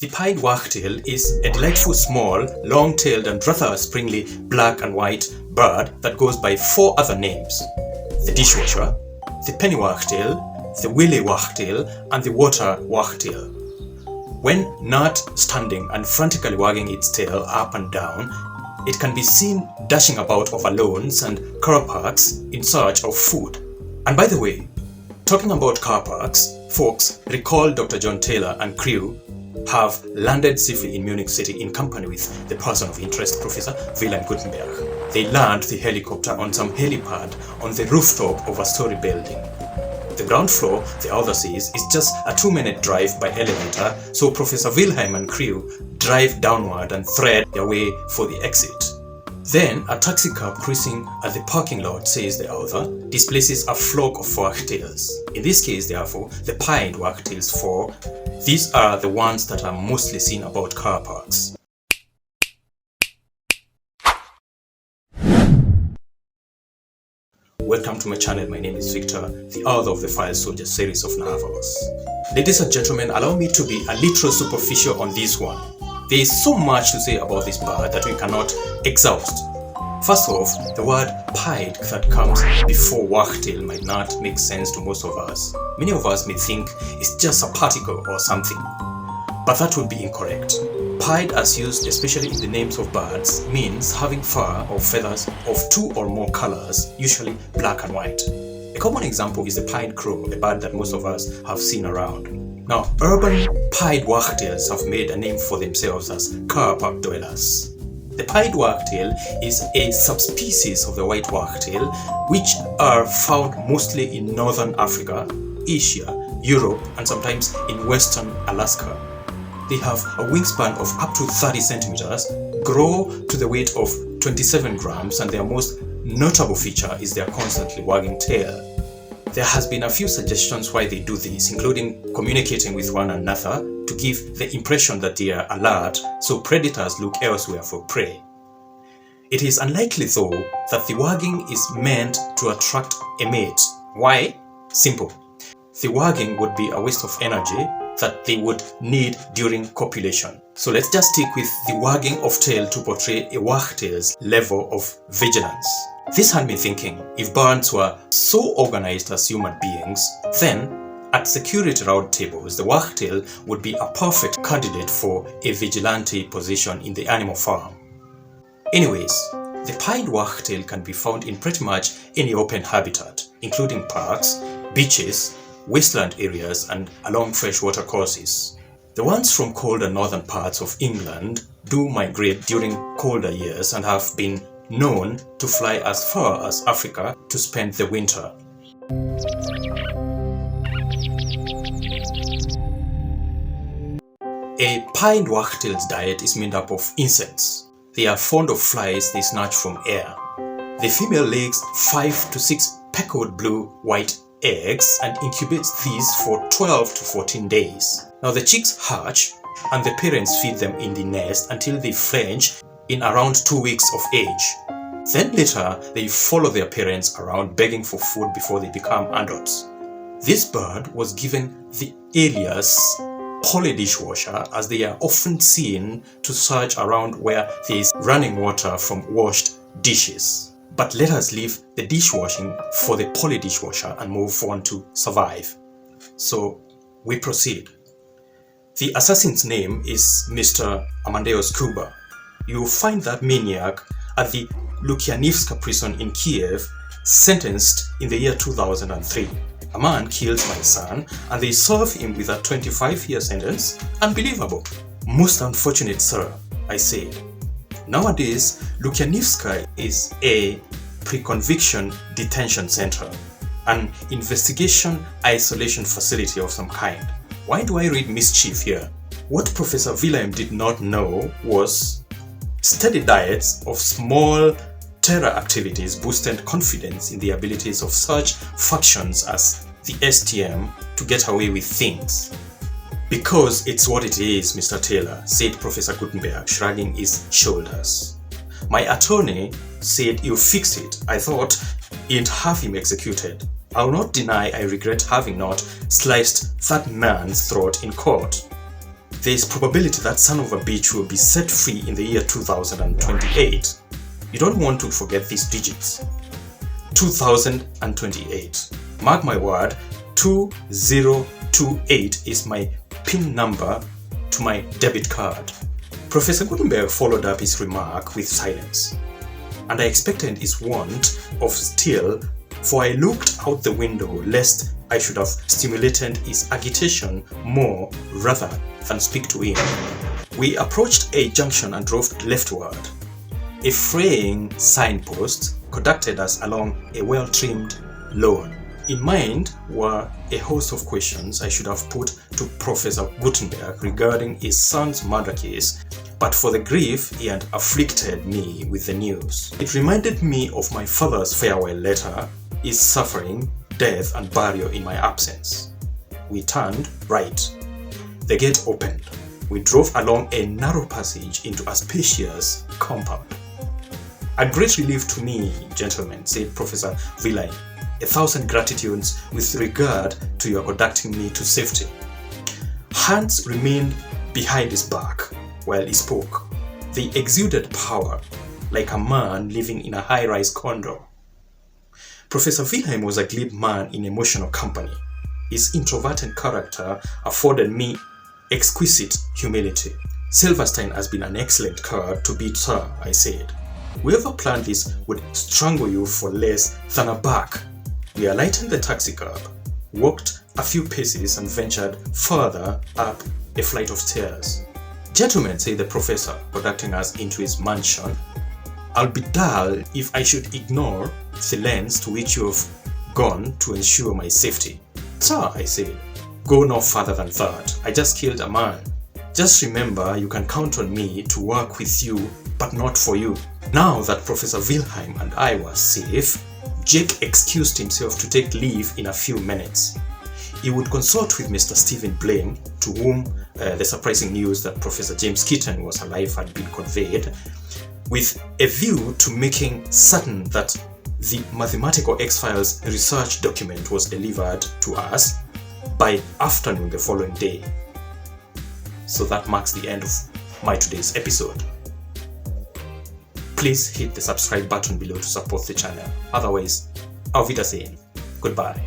The pied wagtail is a delightful small, long-tailed and rather springly black and white bird that goes by 4 other names: the dishwasher, the penny wagtail, the willy wagtail, and the water wagtail. When not standing and frantically wagging its tail up and down, it can be seen dashing about over lawns and car parks in search of food. And by the way, talking about car parks, folks recall Dr. John Taylor and crew have landed safely in Munich City in company with the person of interest, Professor Wilhelm Gutenberg. They land the helicopter on some helipad on the rooftop of a story building. The ground floor, the author says, is just a 2-minute drive by elevator, so Professor Wilhelm and crew drive downward and thread their way for the exit. Then a taxi cab cruising at the parking lot, says the author, displaces a flock of wagtails. In this case, therefore, the pied wagtails, for these are the ones that are mostly seen about car parks. Welcome to my channel. My name is Victor, the author of the File Soldier series of novels. Ladies and gentlemen, allow me to be a little superficial on this one. There is so much to say about this bird that we cannot exhaust. First off, the word pied that comes before wagtail might not make sense to most of us. Many of us may think it's just a particle or something, but that would be incorrect. Pied, as used especially in the names of birds, means having fur or feathers of 2 or more colors, usually black and white. A common example is the pied crow, a bird that most of us have seen around. Now, urban pied wagtails have made a name for themselves as car park dwellers. The pied wagtail is a subspecies of the white wagtail, which are found mostly in northern Africa, Asia, Europe, and sometimes in western Alaska. They have a wingspan of up to 30 centimeters, grow to the weight of 27 grams, and their most notable feature is their constantly wagging tail. There has been a few suggestions why they do this, including communicating with one another to give the impression that they are alert, so predators look elsewhere for prey. It is unlikely, though, that the wagging is meant to attract a mate. Why? Simple. The wagging would be a waste of energy that they would need during copulation. So let's just stick with the wagging of tail to portray a wagtail's level of vigilance. This had me thinking, if birds were so organized as human beings, then at security round tables, the wagtail would be a perfect candidate for a vigilante position in the animal farm. Anyways, the pied wagtail can be found in pretty much any open habitat, including parks, beaches, wasteland areas, and along freshwater courses. The ones from colder northern parts of England do migrate during colder years and have been known to fly as far as Africa to spend the winter. A pied wagtail's diet is made up of insects. They are fond of flies they snatch from air. The female lays 5 to 6 peckled blue-white eggs and incubates these for 12 to 14 days. Now the chicks hatch and the parents feed them in the nest until they fledge in around 2 weeks of age. Then later they follow their parents around begging for food before they become adults. This bird was given the alias Polly Dishwasher as they are often seen to search around where there is running water from washed dishes. But let us leave the dishwashing for the Polly Dishwasher and move on to survive. So we proceed. The assassin's name is Mr. Amadeus Kuba. You find that maniac at the Lukyanivska prison in Kiev, sentenced in the year 2003. A man kills my son and they serve him with a 25-year sentence? Unbelievable. Most unfortunate, sir, I say. Nowadays, Lukyanivska is a pre-conviction detention center, an investigation isolation facility of some kind. Why do I read mischief here? What Professor Wilhelm did not know was steady diets of small terror activities boosted confidence in the abilities of such factions as the STM to get away with things. Because it's what it is, Mr. Taylor, said Professor Gutenberg, shrugging his shoulders. My attorney said you fixed it. I thought you'd have him executed. I'll not deny I regret having not sliced that man's throat in court. there is probability that son of a bitch will be set free in the year 2028. You don't want to forget these digits. 2028. Mark my word, 2028 is my PIN number to my debit card. Professor Gutenberg followed up his remark with silence, and I expected his want of steel, for I looked out the window lest I should have stimulated his agitation more rather than speak to him. We approached a junction and drove leftward. A fraying signpost conducted us along a well-trimmed lawn. In mind were a host of questions I should have put to Professor Gutenberg regarding his son's murder case, but for the grief he had afflicted me with the news. It reminded me of my father's farewell letter, his suffering, death and burial in my absence. We turned right. The gate opened. We drove along a narrow passage into a spacious compound. A great relief to me, gentlemen, said Professor Wilhelm. 1,000 gratitudes with regard to your conducting me to safety. Hands remained behind his back while he spoke. They exuded power, like a man living in a high-rise condo. Professor Wilhelm was a glib man in emotional company. His introverted character afforded me exquisite humility. Silverstein has been an excellent card to beat, sir, I said. Whoever planned this would strangle you for less than a buck. We alighted the taxicab, walked a few paces and ventured further up a flight of stairs. Gentlemen, said the professor, conducting us into his mansion, I'll be dull if I should ignore the lengths to which you have gone to ensure my safety. Sir, I said, go no further than that. I just killed a man. Just remember, you can count on me to work with you, but not for you. Now that Professor Wilhelm and I were safe, Jake excused himself to take leave in a few minutes. He would consult with Mr. Stephen Blaine, to whom the surprising news that Professor James Keaton was alive had been conveyed, with a view to making certain that the Mathematical X-Files research document was delivered to us by afternoon the following day. So that marks the end of my today's episode. Please hit the subscribe button below to support the channel. Otherwise, auf Wiedersehen. Goodbye.